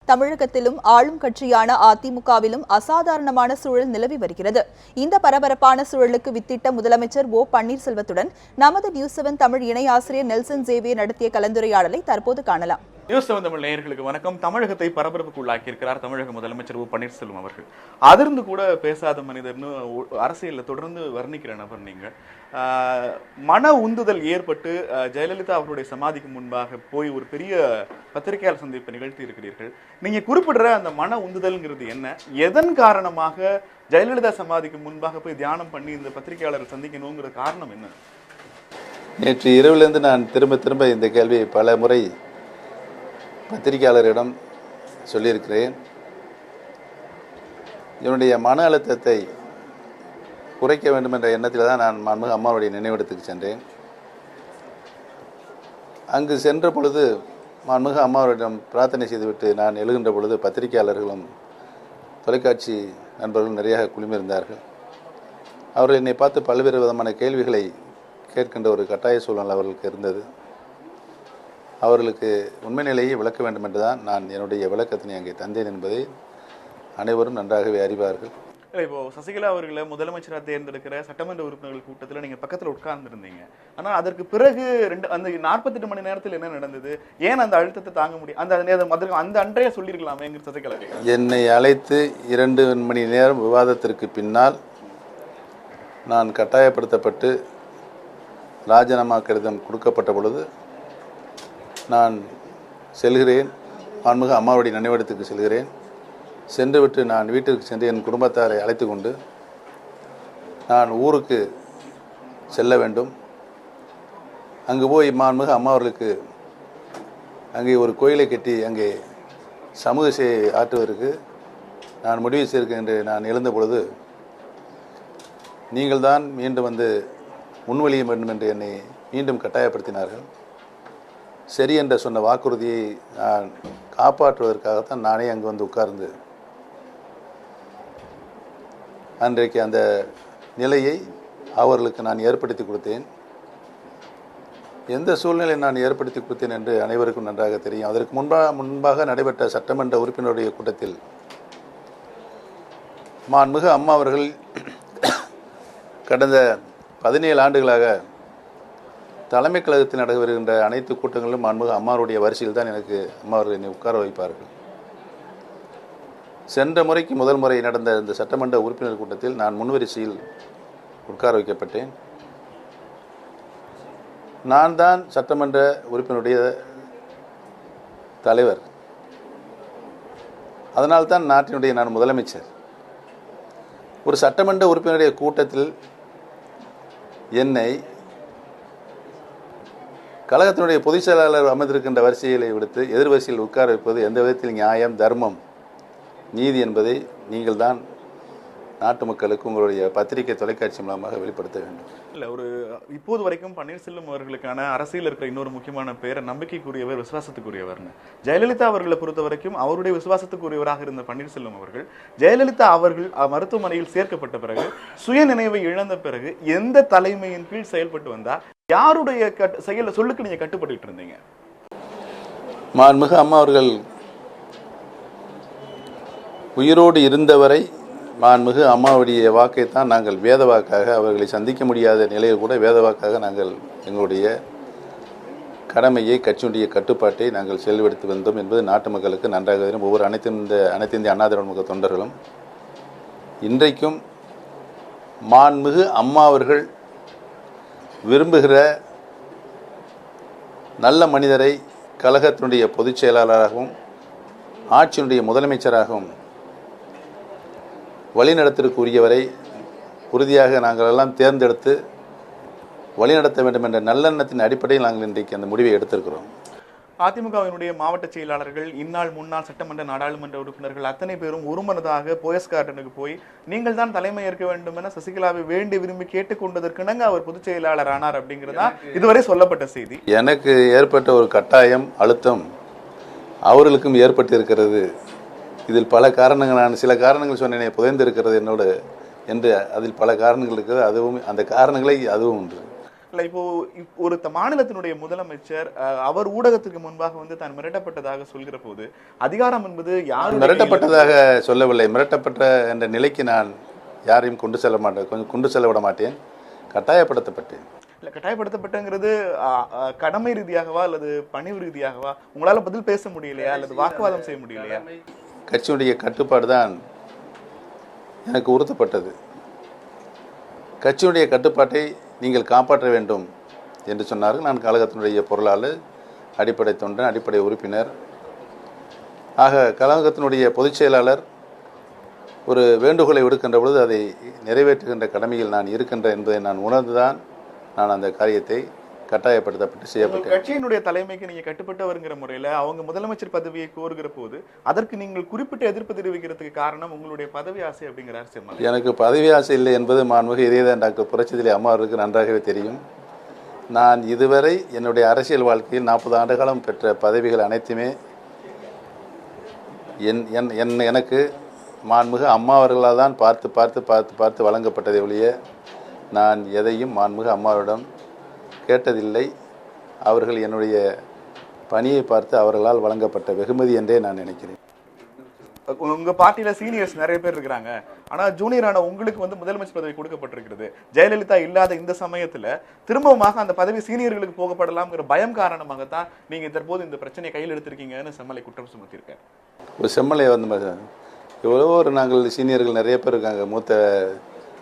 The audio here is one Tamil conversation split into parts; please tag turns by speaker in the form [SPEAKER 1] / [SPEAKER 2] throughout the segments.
[SPEAKER 1] தமிழகத்திலும் ஆளும் கட்சியான அதிமுகவிலும் அசாதாரணமான சூழல் நிலவி வருகிறது. இந்த பரபரப்பான சூழலுக்கு வித்திட்ட முதலமைச்சர் ஓ பன்னீர்செல்வத்துடன் நமது நியூஸ் 7 தமிழ் இணை ஆசிரியர் நெல்சன் சேவியர் நடத்திய கலந்துரையாடலை தற்போது காணலாம்.
[SPEAKER 2] நியூஸ் 7 தமிழ் நேயர்களுக்கு வணக்கம். தமிழகத்தை பரபரப்புக்கு உள்ளாக்கியிருக்கிறார் தமிழக முதலமைச்சர் ஓ பன்னீர்செல்வம் அவர்கள். அதிர்ந்து கூட பேசாத மனிதர்னு அரசியலில் தொடர்ந்து வர்ணிக்கிற நபர் நீங்கள். மன உந்துதல் ஏற்பட்டு ஜெயலலிதா அவருடைய சமாதிக்கு முன்பாக போய் ஒரு பெரிய பத்திரிகையாளர் சந்திப்பை நிகழ்த்தி இருக்கிறீர்கள். நீங்க குறிப்பிடுற அந்த மன உந்துதல்ங்கிறது என்ன? எதன் காரணமாக ஜெயலலிதா சமாதிக்கு முன்பாக போய் தியானம் பண்ணி இந்த பத்திரிகையாளரை சந்திக்கணுங்கிற காரணம் என்ன?
[SPEAKER 3] நேற்று இரவிலிருந்து நான் திரும்ப இந்த கேள்வியை பல முறை பத்திரிகையாளரிடம் சொல்லியிருக்கிறேன். என்னுடைய மன அழுத்தத்தை குறைக்க வேண்டும் என்ற எண்ணத்தில் தான் நான் மாண்புமிகு அம்மாவுடைய நினைவிடத்துக்கு சென்றேன். அங்கு சென்ற பொழுது மாண்புமிகு அம்மாவரிடம் பிரார்த்தனை செய்துவிட்டு நான் எழுகின்ற பொழுது பத்திரிகையாளர்களும் தொலைக்காட்சி நண்பர்களும் நிறைய குழுமியிருந்தார்கள். அவர்கள் என்னை பார்த்து பல்வேறு விதமான கேள்விகளை கேட்கின்ற ஒரு கட்டாய சூழ்நிலை அவர்களுக்கு இருந்தது. அவர்களுக்கு உண்மை நிலையை விளக்க வேண்டும் என்றுதான் நான் என்னுடைய விளக்கத்தினை அங்கே தந்தேன் என்பதை அனைவரும் நன்றாகவே அறிவார்கள்.
[SPEAKER 2] இப்போ சசிகலா அவர்களை முதலமைச்சராக தேர்ந்தெடுக்கிற சட்டமன்ற உறுப்பினர்கள் கூட்டத்தில் நீங்க பக்கத்தில் உட்கார்ந்துருந்தீங்க. ஆனால் அதற்கு பிறகு அந்த 48 மணி நேரத்தில் என்ன நடந்தது? ஏன் அந்த அழுத்தத்தை தாங்க முடியும்? அந்த அன்றைய சொல்லியிருக்கலாமே சசிகலா.
[SPEAKER 3] என்னை அழைத்து 2 மணி நேரம் விவாதத்திற்கு பின்னால் நான் கட்டாயப்படுத்தப்பட்டு ராஜினாமா கடிதம் கொடுக்கப்பட்ட பொழுது நான் செல்கிறேன். மாண்புமிகு அம்மாவுடைய நினைவிடத்துக்கு செல்கிறேன். சென்றுவிட்டு நான் வீட்டிற்கு சென்று என் குடும்பத்தாரை அழைத்து கொண்டு நான் ஊருக்கு செல்ல வேண்டும். அங்கு போய் மாண்புமிகு அம்மா அவர்களுக்கு அங்கே ஒரு கோயிலை கட்டி அங்கே சமூக சேவை ஆற்றுவதற்கு நான் முடிவு செய்திருக்கேன் என்று நான் எழுந்த பொழுது நீங்கள் தான் மீண்டும் வந்து முன்வழிய வேண்டும் என்று என்னை மீண்டும் கட்டாயப்படுத்தினார்கள். சரி என்று சொன்ன வாக்குறுதியை நான் காப்பாற்றுவதற்காகத்தான் நானே அங்கு வந்து உட்கார்ந்து அன்றைக்கு அந்த நிலையை அவர்களுக்கு நான் ஏற்படுத்தி கொடுத்தேன். எந்த சூழ்நிலை நான் ஏற்படுத்தி கொடுத்தேன் என்று அனைவருக்கும் நன்றாக தெரியும். அதற்கு முன்பாக நடைபெற்ற சட்டமன்ற உறுப்பினருடைய கூட்டத்தில் மாண்புமிகு அம்மா அவர்கள் கடந்த 17 ஆண்டுகளாக தலைமை கழகத்தில் நடைபெற வருகின்ற அனைத்து கூட்டங்களிலும் மாண்புமிகு அம்மாவுடைய வரிசையில் தான் எனக்கு அம்மா அவர்கள் என்னை உட்கார வைப்பார்கள். சென்ற முறைக்கு முதல் முறை நடந்த இந்த சட்டமன்ற உறுப்பினர் கூட்டத்தில் நான் முன்வரிசையில் உட்கார வைக்கப்பட்டேன். நான் தான் சட்டமன்ற உறுப்பினருடைய தலைவர். அதனால்தான் நாட்டினுடைய நான் முதலமைச்சர். ஒரு சட்டமன்ற உறுப்பினருடைய கூட்டத்தில் என்னை கழகத்தினுடைய பொதுச் செயலாளர் அமர்ந்திருக்கின்ற வரிசைகளை விடுத்து எதிர்வரிசையில் உட்கார வைப்பது எந்த விதத்தில் நியாயம், தர்மம், நீதி என்பதை நீங்கள் தான் நாட்டு மக்களுக்கு உங்களுடைய பத்திரிகை தொலைக்காட்சி மூலமாக வெளிப்படுத்த வேண்டும்.
[SPEAKER 2] இல்லை, ஒரு இப்போது வரைக்கும் பன்னீர்செல்வம் அவர்களுக்கான அரசியல் இருக்கிற இன்னொரு முக்கியமான பேர் நம்பிக்கைக்குரியவர், விசுவாசத்துக்குரியவர்னு. ஜெயலலிதா அவர்களை பொறுத்த வரைக்கும் அவருடைய விசுவாசத்துக்குரியவராக இருந்த பன்னீர்செல்வம் அவர்கள் ஜெயலலிதா அவர்கள் மருத்துவமனையில் சேர்க்கப்பட்ட பிறகு சுய நினைவை இழந்த பிறகு எந்த தலைமையின் கீழ் செயல்பட்டு வந்தார்? யாருடைய செயல சொல்லுக்கு நீங்க கட்டுப்பட்டு இருந்தீங்க?
[SPEAKER 3] மாண்புமிகு அம்மா அவர்கள் உயிரோடு இருந்தவரை மாண்புமிகு அம்மாவுடைய வாக்கைத்தான் நாங்கள் வேத வாக்காக, அவர்களை சந்திக்க முடியாத நிலையில் கூட வேத வாக்காக நாங்கள் எங்களுடைய கடமையை, கட்சியுடைய கட்டுப்பாட்டை நாங்கள் செயல்படுத்தி வந்தோம் என்பது நாட்டு மக்களுக்கு நன்றாக தெரியும். ஒவ்வொரு அனைத்து இந்திய அண்ணா திராவிட முக தொண்டர்களும் இன்றைக்கும் மாண்புமிகு அம்மா அவர்கள் விரும்புகிற நல்ல மனிதரை கழகத்தினுடைய பொதுச் செயலாளராகவும் ஆட்சியினுடைய முதலமைச்சராகவும் வழிநடத்திற்குரியவரை உறுதியாக நாங்கள் எல்லாம் தேர்ந்தெடுத்து வழிநடத்த வேண்டும் என்ற நல்லெண்ணத்தின் அடிப்படையில் நாங்கள் இன்றைக்கு அந்த முடிவை எடுத்திருக்கிறோம்.
[SPEAKER 2] அதிமுகவினுடைய மாவட்ட செயலாளர்கள், இந்நாள் முன்னாள் சட்டமன்ற நாடாளுமன்ற உறுப்பினர்கள் அத்தனை பேரும் ஒருமனதாக போயஸ் கார்டனுக்கு போய் நீங்கள் தான் தலைமை ஏற்க வேண்டும் என சசிகலாவை வேண்டி விரும்பி கேட்டுக்கொண்டதற்கிணங்க அவர் பொதுச் செயலாளர் ஆனார் அப்படிங்கிறதா இதுவரை சொல்லப்பட்ட செய்தி.
[SPEAKER 3] எனக்கு ஏற்பட்ட ஒரு கட்டாயம், அழுத்தம் அவர்களுக்கும் ஏற்பட்டிருக்கிறது. இதில் பல காரணங்கள், நான் சில காரணங்கள் சொன்னேனே புதைந்து இருக்கிறது என்னோடு என்று, அதில் பல காரணங்கள் இருக்கிறது. அதுவும் அந்த காரணங்களை அதுவும் ஒன்று.
[SPEAKER 2] இல்ல இப்போ ஒரு மாநிலத்தினுடைய முதலமைச்சர் அவர் ஊடகத்துக்கு முன்பாக வந்து தான் மிரட்டப்பட்டதாக சொல்கிற போது அதிகாரம் என்பது யாரும்
[SPEAKER 3] மிரட்டப்பட்டதாக சொல்லவில்லை. மிரட்டப்பட்ட என்ற நிலைக்கு நான் யாரையும் கொண்டு செல்ல விட மாட்டேன். கட்டாயப்படுத்தப்பட்டேன்.
[SPEAKER 2] இல்ல கட்டாயப்படுத்தப்பட்டங்கிறது கடமை ரீதியாகவா அல்லது பணிவு ரீதியாகவா உங்களால பதில் பேச முடியலையா அல்லது வாக்குவாதம் செய்ய முடியலையா?
[SPEAKER 3] கட்சியினுடைய கட்டுப்பாடு தான் எனக்கு உறுத்தப்பட்டது. கட்சியுடைய கட்டுப்பாட்டை நீங்கள் காப்பாற்ற வேண்டும் என்று சொன்னார்கள். நான் கழகத்தினுடைய பொருளாளர், அடிப்படை தொண்டன், அடிப்படை உறுப்பினர். ஆக கழகத்தினுடைய பொதுச் செயலாளர் ஒரு வேண்டுகோளை விடுக்கின்ற பொழுது அதை நிறைவேற்றுகின்ற கடமையில் நான் இருக்கின்றேன் என்பதை நான் உணர்ந்துதான் நான் அந்த காரியத்தை கட்டாயப்படுத்தப்பட்டு செய்யப்பட்டேன்.
[SPEAKER 2] கட்சியினுடைய தலைமைக்கு நீங்க கட்டுப்பட்டவருங்கிற முறையில அவங்க முதலமைச்சர் பதவியை கோருகிற போது அதற்கு நீங்கள் குறிப்பிட்ட எதிர்ப்பு தெரிவிக்கிறதுக்கு காரணம் உங்களுடைய பதவி ஆசை அப்படிங்கிறார் செம்மல்.
[SPEAKER 3] எனக்கு பதவி ஆசை இல்லை என்பது மாண்புமிகு இதயதான் டாக்டர் புரட்சித்தலைவி அம்மா அவர்களுக்கு நன்றாகவே தெரியும். நான் இதுவரை என்னுடைய அரசியல் வாழ்க்கையில் 40 ஆண்டு காலம் பெற்ற பதவிகள் அனைத்துமே எனக்கு மாண்புமிகு அம்மா அவர்களால் தான் பார்த்து வழங்கப்பட்டதை ஒழிய நான் எதையும் மாண்புமிகு அம்மாவிடம் கேட்டதில்லை. அவர்கள் என்னுடைய பணியை பார்த்து அவர்களால் வழங்கப்பட்ட வெகுமதி என்றே நான் நினைக்கிறேன்.
[SPEAKER 2] உங்க பார்ட்டியில சீனியர்ஸ் நிறைய பேர் இருக்கிறாங்க. ஆனா ஜூனியரான உங்களுக்கு வந்து முதலமைச்சர் பதவி கொடுக்கப்பட்டிருக்கிறது. ஜெயலலிதா இல்லாத இந்த சமயத்துல திரும்பவுமாக அந்த பதவி சீனியர்களுக்கு போகப்படலாம்ங்கிற பயம் காரணமாகத்தான் நீங்க தற்போது இந்த பிரச்சனையை கையில் எடுத்திருக்கீங்கன்னு செம்மலை குற்றம் சுமத்தியிருக்காரு.
[SPEAKER 3] ஒரு செம்மலை வந்து எவ்வளவோ நாங்கள் சீனியர்கள் நிறைய பேர் இருக்காங்க,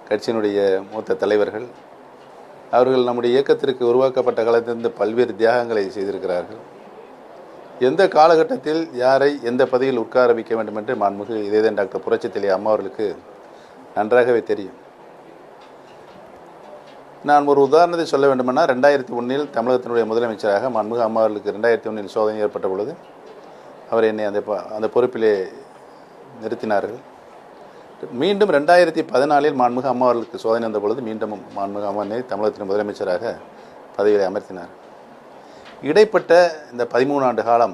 [SPEAKER 3] கட்சியினுடைய மூத்த தலைவர்கள். அவர்கள் நம்முடைய இயக்கத்திற்கு உருவாக்கப்பட்ட காலத்திலிருந்து பல்வேறு தியாகங்களை செய்திருக்கிறார்கள். எந்த காலகட்டத்தில் யாரை எந்த பதவியில் உட்கார வைக்க வேண்டும் என்று மாண்புமிகு இதயதான் டாக்டர் புரட்சித்தலைவி அம்மா அவர்களுக்கு நன்றாகவே தெரியும். நான் ஒரு உதாரணத்தை சொல்ல வேண்டுமென்றால் 2001 தமிழகத்தினுடைய முதலமைச்சராக மாண்புமிகு அம்மா அவர்களுக்கு 2001 சோதனை ஏற்பட்ட பொழுது அவர் என்னை அந்த பொறுப்பிலே நிறுத்தினார்கள். மீண்டும் 2014 மாண்புமிகு அம்மா அவர்களுக்கு சோதனை வந்த பொழுது மீண்டும் மாண்புமிகு அம்மாவை தமிழகத்தின் முதலமைச்சராக பதவியை அமர்த்தினார். இடைப்பட்ட இந்த 13 ஆண்டு காலம்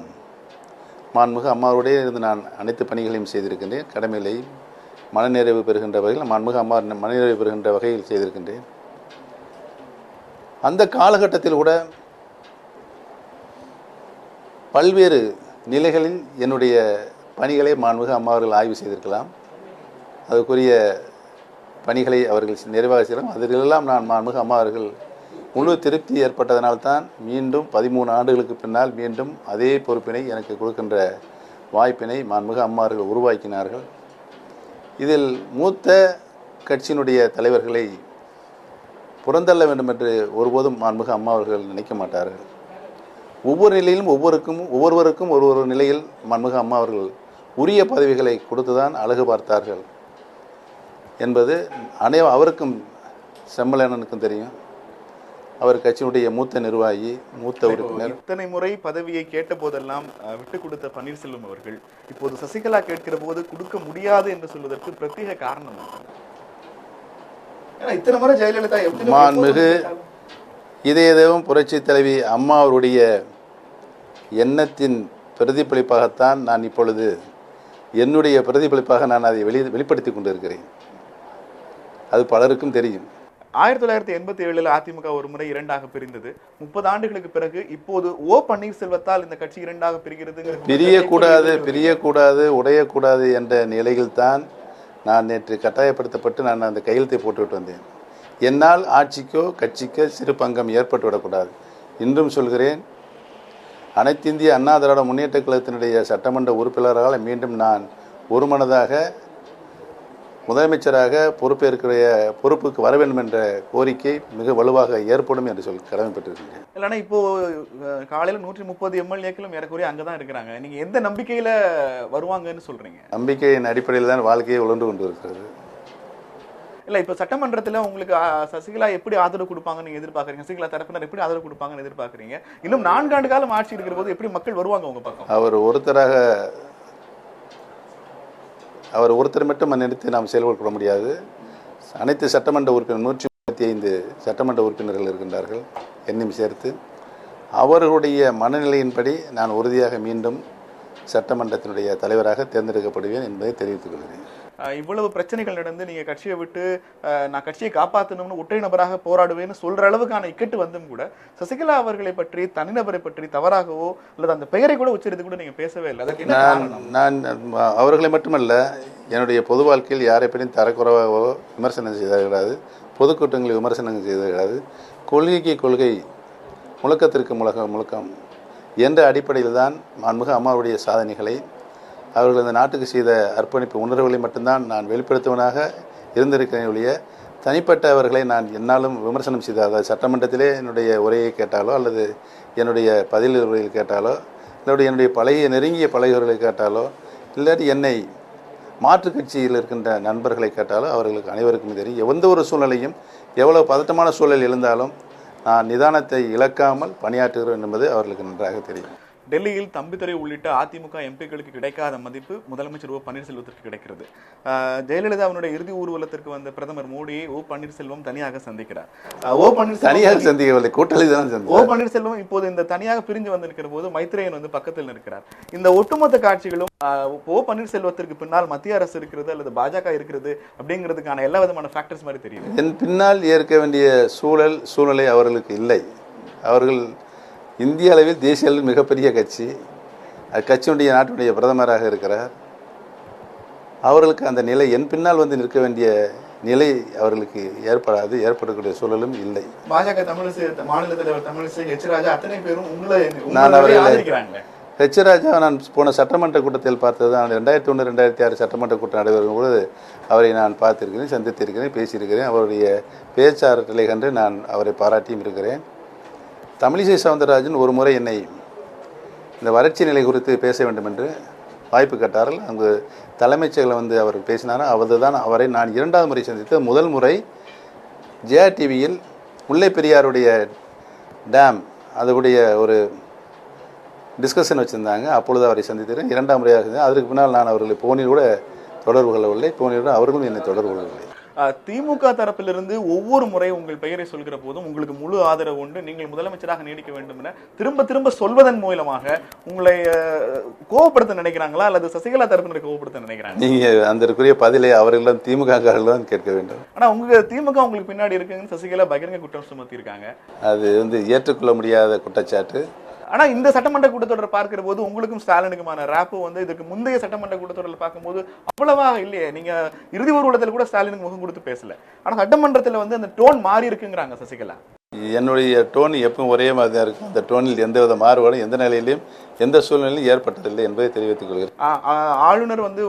[SPEAKER 3] மாண்புமிகு அம்மாவுடைய இருந்து நான் அனைத்து பணிகளையும் செய்திருக்கின்றேன். கடமைகளை மனநிறைவு பெறுகின்ற வகையில் மாண்புமிகு அம்மா மனநிறைவு பெறுகின்ற வகையில் செய்திருக்கின்றேன். அந்த காலகட்டத்தில் கூட பல்வேறு நிலைகளில் என்னுடைய பணிகளை மாண்புமிகு அம்மா அவர்கள் ஆய்வு செய்திருக்கலாம். அதுக்குரிய பணிகளை அவர்கள் நிறைவாக செய்யலாம். அதிலெல்லாம் நான் மாண்புமிகு அம்மா அவர்கள் முழு திருப்தி ஏற்பட்டதனால்தான் மீண்டும் 13 ஆண்டுகளுக்கு பின்னால் மீண்டும் அதே பொறுப்பினை எனக்கு கொடுக்கின்ற வாய்ப்பினை மாண்புமிகு அம்மா அவர்கள் உருவாக்கினார்கள். இதில் மூத்த கட்சியினுடைய தலைவர்களை புறந்தள்ள வேண்டும் என்று ஒருபோதும் மாண்புமிகு அம்மா அவர்கள் நினைக்க மாட்டார்கள். ஒவ்வொரு நிலையிலும் ஒவ்வொருவருக்கும் ஒரு நிலையில் மாண்புமிகு அம்மா அவர்கள் உரிய பதவிகளை கொடுத்துதான் அழகு பார்த்தார்கள் என்பது அவருக்கும் செம்மலனுக்கும் தெரியும். அவர் கட்சியினுடைய மூத்த நிர்வாகி, மூத்த உறுப்பினர்.
[SPEAKER 2] இத்தனை முறை பதவியை கேட்ட போதெல்லாம் விட்டு கொடுத்த பன்னீர்செல்வம் அவர்கள் இப்போது சசிகலா கேட்கிற போது கொடுக்க முடியாது என்று சொல்வதற்கு பிரத்யேக காரணம் இத்தனை முறை ஜெயலலிதா
[SPEAKER 3] மாண்புமிகு இதயதேவம் புரட்சி தலைவி அம்மா அவருடைய எண்ணத்தின் பிரதிபலிப்பாகத்தான் நான் இப்பொழுது என்னுடைய பிரதிபலிப்பாக நான் அதை வெளிப்படுத்தி கொண்டிருக்கிறேன். அது பலருக்கும் தெரியும்.
[SPEAKER 2] 1987 அதிமுக ஒரு முறை 2ஆக பிரிந்தது. 30 ஆண்டுகளுக்கு பிறகு இப்போது ஓ பன்னீர்செல்வத்தால் இந்த கட்சி 2ஆக பிரிகிறது.
[SPEAKER 3] பிரியக்கூடாது உடையக்கூடாது என்ற நிலையில் தான் நான் நேற்று கட்டாயப்படுத்தப்பட்டு நான் அந்த கையெழுத்தை போட்டுவிட்டு வந்தேன். என்னால் ஆட்சிக்கோ கட்சிக்கோ சிறு பங்கம் ஏற்பட்டுவிடக்கூடாது. இன்றும் சொல்கிறேன், அனைத்து இந்திய அண்ணா திராவிட முன்னேற்ற கழகத்தினுடைய சட்டமன்ற உறுப்பினரால் மீண்டும் நான் ஒருமனதாக முதலமைச்சராக பொறுப்புக்கு வர வேண்டும் என்ற கோரிக்கை மிக வலுவாக ஏற்படும் என்று கடமைப்பட்டிருக்கிறேன்.
[SPEAKER 2] இல்லைன்னா இப்போ காலையில் 130 எம்எல்ஏக்களும் ஏறக்குறைய அங்கதான் இருக்கிறாங்க. நீங்க எந்த நம்பிக்கையில வருவாங்கன்னு சொல்றீங்க?
[SPEAKER 3] நம்பிக்கையின் அடிப்படையில் தான் வாழ்க்கையை உழந்து கொண்டு இருக்கிறது.
[SPEAKER 2] இல்ல இப்ப சட்டமன்றத்துல உங்களுக்கு சசிகலா எப்படி ஆதரவு கொடுப்பாங்கன்னு நீங்க எதிர்பார்க்கறீங்க? சசிகலா தரப்பினர் எப்படி ஆதரவு கொடுப்பாங்கன்னு எதிர்பார்க்கறீங்க? இன்னும் 4 ஆண்டு காலம் ஆட்சி இருக்கிற போது எப்படி மக்கள் வருவாங்க உங்க பக்கம்?
[SPEAKER 3] அவர் ஒருத்தர் மட்டும் நினைத்து நாம் செயல்பட முடியாது. அனைத்து சட்டமன்ற உறுப்பினர் 135 சட்டமன்ற உறுப்பினர்கள் இருக்கின்றார்கள், என்னையும் சேர்த்து. அவர்களுடைய மனநிலையின்படி நான் உறுதியாக மீண்டும் சட்டமன்றத்தினுடைய தலைவராக தேர்ந்தெடுக்கப்படுவேன் என்பதை தெரிவித்துக் கொள்கிறேன்.
[SPEAKER 2] இவ்வளவு பிரச்சனைகள் நடந்து நீங்க கட்சியை விட்டு நான் கட்சியை காப்பாற்றணும்னு ஒற்றை நபராக போராடுவேன்னு சொல்ற அளவுக்கான இக்கட்டு வந்தும் கூட சசிகலா அவர்களை பற்றி தனிநபரை பற்றி தவறாகவோ அல்லது அந்த பெயரை கூட உச்சரித்து கூட நீங்க பேசவே இல்லை. அதற்கு என்ன காரணம்?
[SPEAKER 3] நான் அவர்களை மட்டுமல்ல, என்னுடைய பொது வாழ்க்கையில் யாரை பற்றியும் தரக்குறைவாகவோ விமர்சனம் செய்தது கிடையாது, பொதுக்கூட்டங்களில் விமர்சனம் செய்தது கிடையாது. கொள்கைக்கு கொள்கை, முழக்கத்திற்கு முழக்கம் என்ற அடிப்படையில் தான் மாண்புமிகு அம்மாவுடைய சாதனைகளை, அவர்கள் இந்த நாட்டுக்கு செய்த அர்ப்பணிப்பு உணர்வுகளை மட்டும்தான் நான் வெளிப்படுத்துவனாக இருந்திருக்கிறேன் ஒழிய தனிப்பட்டவர்களை நான் என்னாலும் விமர்சனம் செய்தால், அதாவது சட்டமன்றத்திலே என்னுடைய உரையை கேட்டாலோ அல்லது என்னுடைய பதில் உரையில் கேட்டாலோ இல்லாட்டி என்னுடைய நெருங்கிய பழகியவர்களை கேட்டாலோ இல்லாட்டி என்னை மாற்றுக் கட்சியில் இருக்கின்ற நண்பர்களை கேட்டாலோ அவர்களுக்கு அனைவருக்கும் தெரியும். எந்த ஒரு சூழ்நிலையும் எவ்வளவு பதட்டமான சூழல் எழுந்தாலும் நான் நிதானத்தை இழக்காமல் பணியாற்றுகிறேன் என்பது அவர்களுக்கு நன்றாக தெரியும்.
[SPEAKER 2] டெல்லியில் தம்பிதுரை உள்ளிட்ட அதிமுக எம்பிக்களுக்கு கிடைக்காத மதிப்பு முதலமைச்சர் ஓ பன்னீர்செல்வத்திற்கு கிடைக்கிறது. ஜெயலலிதாவினுடைய இறுதி ஊர்வலத்திற்கு வந்த பிரதமர் மோடியை ஓ பன்னீர்செல்வம் தனியாக சந்திக்கிறார். ஓ பன்னீர்செல்வம் இப்போது இந்த தனியாக பிரிஞ்சு வந்திருக்கிற போது மைத்ரேயன் வந்து பக்கத்தில் இருக்கிறார். இந்த ஒட்டுமொத்த காட்சிகளும் ஓ பன்னீர்செல்வத்திற்கு பின்னால் மத்திய அரசு இருக்கிறது அல்லது பாஜக இருக்கிறது அப்படிங்கிறதுக்கான எல்லா விதமான ஃபேக்டர்ஸ் மாதிரி தெரியுது.
[SPEAKER 3] என் பின்னால் ஏற்க வேண்டிய சூழ்நிலை அவர்களுக்கு இல்லை. அவர்கள் இந்திய அளவில் தேசிய அளவில் மிகப்பெரிய கட்சி, கட்சியுடைய நாட்டுடைய பிரதமராக இருக்கிறார். அவர்களுக்கு அந்த நிலை என் பின்னால் வந்து நிற்க வேண்டிய நிலை அவர்களுக்கு ஏற்படாது, ஏற்படக்கூடிய சூழலும் இல்லை.
[SPEAKER 2] பாஜக மாநில தலைவர் தமிழிசை ஹெச் ராஜா அத்தனை பேரும்
[SPEAKER 3] நான் ஹெச் ராஜா நான் போன சட்டமன்ற கூட்டத்தில் பார்த்தது. நான் 2001, 2006 சட்டமன்ற கூட்டம் நடைபெறும் பொழுது அவரை நான் பார்த்திருக்கிறேன், சந்தித்திருக்கிறேன், பேசியிருக்கிறேன். அவருடைய பேச்சாற்றலை கண்டு நான் அவரை பாராட்டியும் இருக்கிறேன். தமிழிசை சவுந்தரராஜன் ஒரு முறை என்னை இந்த வறட்சி நிலை குறித்து பேச வேண்டும் என்று வாய்ப்பு கேட்டார்கள். அங்கு தலைமைச் செயலர் வந்து அவர் பேசினார். அவரை நான் 2வது முறை சந்தித்த முதல் முறை ஜேஆர்டிவியில் முல்லை பெரியாருடைய டேம் அதுடைய ஒரு டிஸ்கஷன் வச்சுருந்தாங்க. அப்பொழுது அவரை சந்தித்தேன். 2ஆம் முறையாக சந்தித்தேன். அதற்கு பின்னால் நான் அவர்களை போனில் கூட தொடர்பு கொள்ளவில்லை, போனில் அவர்களும் என்னை தொடர்பு கொள்ளவில்லை.
[SPEAKER 2] திமுக தரப்பிலிருந்து ஒவ்வொரு முறை உங்கள் பெயரை சொல்கிற போதும் உங்களுக்கு முழு ஆதரவு உண்டு, நீங்கள் முதலமைச்சராக நீடிக்க வேண்டும் என திரும்ப திரும்ப சொல்வதன் மூலமாக உங்களை கோவப்படுத்த நினைக்கிறாங்களா அல்லது சசிகலா தரப்பினரை கோவப்படுத்த நினைக்கிறாங்க?
[SPEAKER 3] நீங்க அதற்குரிய பதிலை அவர்களிடம் திமுக காரர்கள் கேட்க வேண்டும்.
[SPEAKER 2] ஆனா உங்க திமுக உங்களுக்கு பின்னாடி இருக்குன்னு சசிகலா பகிரங்க குற்றம் சுமத்தி இருக்காங்க.
[SPEAKER 3] அது ஏற்றுக்கொள்ள முடியாத குற்றச்சாட்டு.
[SPEAKER 2] ஆனா இந்த சட்டமன்ற கூட்டத்தொடரை பார்க்கிற போது உங்களுக்கும் ஸ்டாலினுக்குமான ராப்பு வந்து இதற்கு முந்தைய சட்டமன்ற கூட்டத்தொடரில் பார்க்கும்போது அவ்வளவாக இல்லையே. நீங்க இறுதி ஊர்வலத்தில் கூட ஸ்டாலினுக்கு முகம் கொடுத்து பேசல. ஆனா சட்டமன்றத்தில் வந்து அந்த டோன் மாறி இருக்குங்கிறாங்க சசிகலா.
[SPEAKER 3] என்னுடைய டோன் எப்பவும் ஒரே மாதிரி தான் இருக்கும். அந்த டோனில் எந்தவித மாறுபாடும் எந்த நிலையிலும் எந்த சூழ்நிலையும் ஏற்பட்டதில்லை என்பதை தெரிவித்துக் கொள்கிறேன்.
[SPEAKER 2] ஆளுநர் வந்து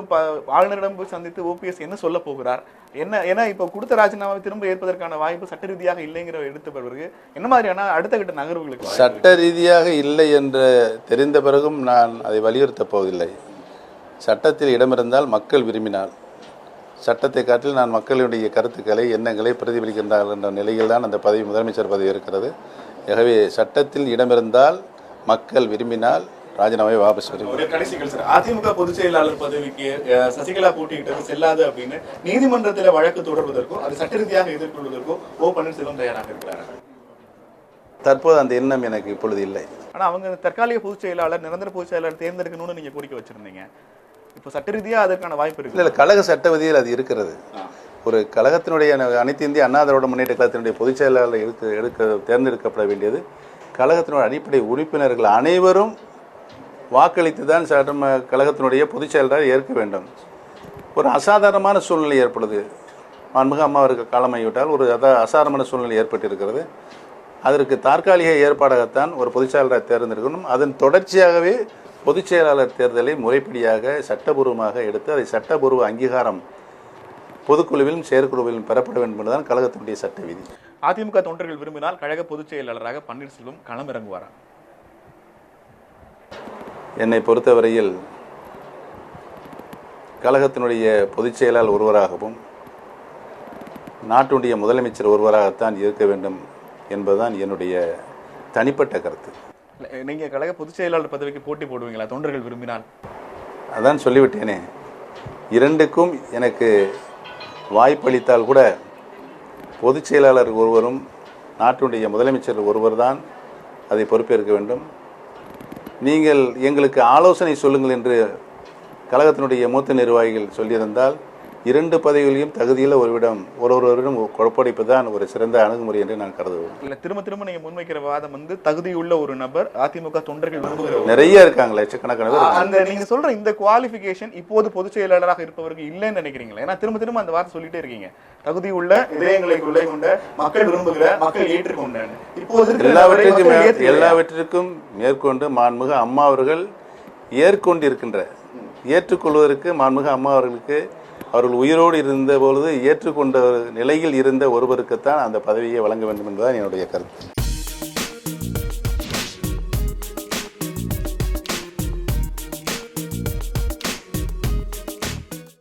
[SPEAKER 2] ஆளுநரிடம் போய் சந்தித்து ஓபிஎஸ் என்ன சொல்ல போகிறார், என்ன ஏன்னா இப்போ கொடுத்த ராஜினாமாவை திரும்ப ஏற்பதற்கான வாய்ப்பு சட்ட ரீதியாக இல்லைங்கிற எடுத்த பிறகு என்ன மாதிரியான அடுத்த கட்ட நகர்வுகளுக்கு?
[SPEAKER 3] சட்ட ரீதியாக இல்லை என்று தெரிந்த பிறகும் நான் அதை வலியுறுத்தப் போவதில்லை. சட்டத்தில் இடமிருந்தால் மக்கள் விரும்பினால், சட்டத்தை காட்டில் நான் மக்களுடைய கருத்துக்களை எண்ணங்களை பிரதிபலிக்கின்றார்கள் என்ற நிலையில் தான் அந்த பதவி முதலமைச்சர் பதவி இருக்கிறது. ஆகவே சட்டத்தில் இடமிருந்தால் மக்கள் விரும்பினால் ராஜினாமாவை வாபஸ் பெறும்.
[SPEAKER 2] கடைசிகள் சார், அதிமுக பொதுச் செயலாளர் பதவிக்கு சசிகலா போட்டியிட்டது செல்லாது அப்படின்னு நீதிமன்றத்தில் வழக்கு தொடர்வதற்கோ அது சட்ட ரீதியாக எதிர்கொள்வதற்கோ ஓ பன்னீர்செல்வம் தயாராக இருக்கிறார்கள்.
[SPEAKER 3] தற்போது அந்த எண்ணம் எனக்கு இப்பொழுது இல்லை.
[SPEAKER 2] ஆனா அவங்க தற்காலிக பொதுச் செயலாளர் நிரந்தர பொதுச் செயலாளர் தேர்ந்தெடுக்கணும்னு நீங்க கோரிக்கை வச்சிருந்தீங்க. இப்போ சட்ட ரீதியா அதற்கான வாய்ப்பு இருக்கு? இல்லை,
[SPEAKER 3] கழக சட்ட விதியில் அது இருக்கிறது. ஒரு கழகத்தினுடைய அனைத்து இந்திய அண்ணா திராவிட முன்னேற்ற கழகத்தினுடைய பொதுச் செயலாளர் தேர்ந்தெடுக்கப்பட வேண்டியது கழகத்தினுடைய அடிப்படை உறுப்பினர்கள் அனைவரும் வாக்களித்து தான் கழகத்தினுடைய பொதுச் செயலாளரை ஏற்க வேண்டும். ஒரு அசாதாரணமான சூழ்நிலை ஏற்படுது. மாண்புமிகு அம்மா அவருக்கு காலமாகிவிட்டால் ஒரு அசாதாரணமான சூழ்நிலை ஏற்பட்டிருக்கிறது. அதற்கு தற்காலிக ஏற்பாடாகத்தான் ஒரு பொதுச் செயலாளரை தேர்ந்தெடுக்கணும். அதன் தொடர்ச்சியாகவே பொதுச் செயலாளர் தேர்தலை முறைப்படியாக சட்டபூர்வமாக எடுத்து அதை சட்டபூர்வ அங்கீகாரம் பொதுக்குழுவிலும் செயற்குழுவிலும் பெறப்பட வேண்டும் என்பதுதான் கழகத்தினுடைய சட்ட விதி.
[SPEAKER 2] அதிமுக தொண்டர்கள் விரும்பினால் கழக பொதுச் செயலாளராக பன்னீர்செல்வம் களமிறங்குவாரா?
[SPEAKER 3] என்னை பொறுத்தவரையில் கழகத்தினுடைய பொதுச் செயலாளர் ஒருவராகவும் நாட்டுடைய முதலமைச்சர் ஒருவராகத்தான் இருக்க வேண்டும் என்பதுதான் என்னுடைய தனிப்பட்ட கருத்து.
[SPEAKER 2] நீங்க கழக பொதுச் செயலாளர் பதவிக்கு போட்டி போடுவீங்களா தொண்டர்கள் விரும்பினால்?
[SPEAKER 3] அதான் சொல்லிவிட்டேனே, இரண்டுக்கும் எனக்கு வாய்ப்பளித்தால் கூட பொதுச் செயலாளர் ஒருவரும் நாட்டுடைய முதலமைச்சர் ஒருவர் தான் அதை பொறுப்பேற்க வேண்டும். நீங்கள் எங்களுக்கு ஆலோசனை சொல்லுங்கள் என்று கழகத்தினுடைய மூத்த நிர்வாகிகள் சொல்லியிருந்தால் 2 பதவிகளையும் தகுதியில் ஒருவரிடம் குழப்படிப்பு தான் ஒரு சிறந்த அணுகுமுறை என்று நான் கருதுவேன்.
[SPEAKER 2] இல்ல திரும்ப நீங்க முன்வைக்கிற வாதம் வந்து தகுதியுள்ள ஒரு நபர் அதிமுக தொண்டர்கள் விரும்புகிறவர்
[SPEAKER 3] நிறைய இருக்காங்க, லட்சக்கணக்கான பேர்.
[SPEAKER 2] அந்த நீங்க சொல்ற இந்த குவாலிஃபிகேஷன் இப்போது பொதுச் செயலாளராக இருப்பவருக்கு இல்லைன்னு நினைக்கிறீங்களா? ஏன்னா திரும்ப அந்த வார்த்தை சொல்லிட்டே இருக்கீங்க, தகுதி உள்ள இதயங்களை கொண்ட மக்கள் விரும்புகிற மக்கள் ஏற்றுக்கொண்ட. இப்போது
[SPEAKER 3] எல்லாவற்றிற்கும் மேற்கொண்டு மாண்புமிகு அம்மா அவர்கள் ஏற்றுக்கொள்வதற்கு மாண்புமிகு அம்மா அவர்களுக்கு அவர்கள் உயிரோடு இருந்த பொழுது ஏற்றுக்கொண்ட நிலையில் இருந்த ஒருவருக்குத்தான் அந்த பதவியை வழங்க வேண்டும் என்பதுதான் என்னுடைய கருத்து.